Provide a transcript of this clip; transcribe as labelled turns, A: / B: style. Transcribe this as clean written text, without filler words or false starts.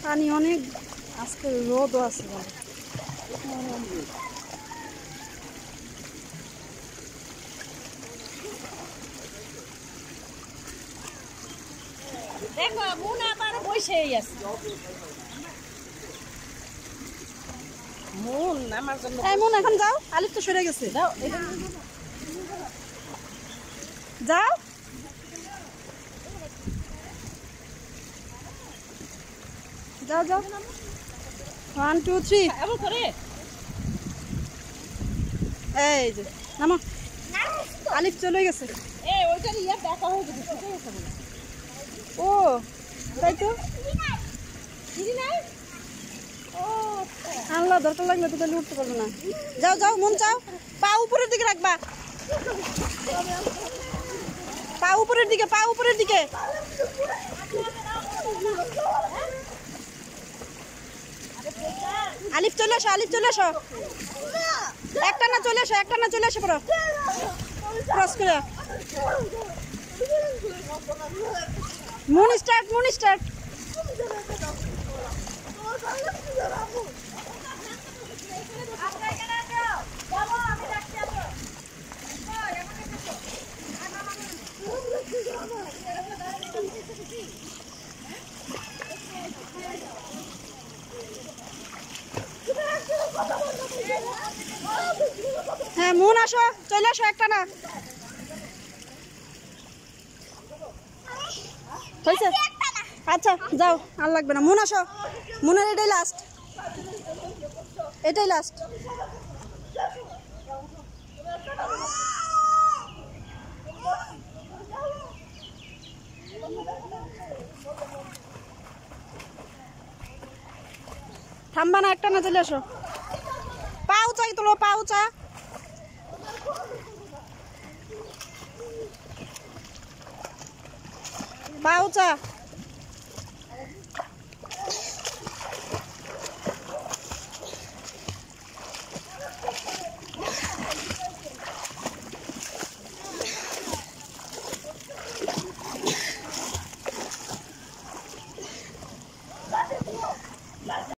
A: পানি অনেক, আজকে রোদও আছে।
B: দেখো মুন আবার বসেই আছে। মুন আমার জন্য
A: মুন এখন যাও, আলিফ তো সরে গেছে।
B: দাও
A: যাও যাও যাও 1 2 3
B: এমন করে
A: এই যে নামো। আলিফ চলে গেছে।
B: ওইটা নিয়ে দেখা হয়ে গেছে, ঠিক আছে বলে।
A: ও তাই তো,
B: দিদি নাই
A: আল্লাহ দরকার লাগলে তো তাহলে উঠতে পারবে না। যাও যাও মন চাও, পা উপরের দিকে রাখবা, পা উপরের দিকে, পা উপরের দিকে। আলিফ চলে আসো, আলিফ চলে আসো, একটা না চলে আসো, একটা না চলে আসো, পুরো ক্রস করে। Moon start, moon start. হ্যাঁ মুন আসো, চলে আসো, একটা না হয়েছে। আচ্ছা যাও, আর লাগবে না। মুন আসো, মুনের এটাই লাস্ট, এটাই লাস্ট। থামবা না, একটা না চলে আসো। পা উঁচাই তোলো, পা উঁচা, পা উঁচা।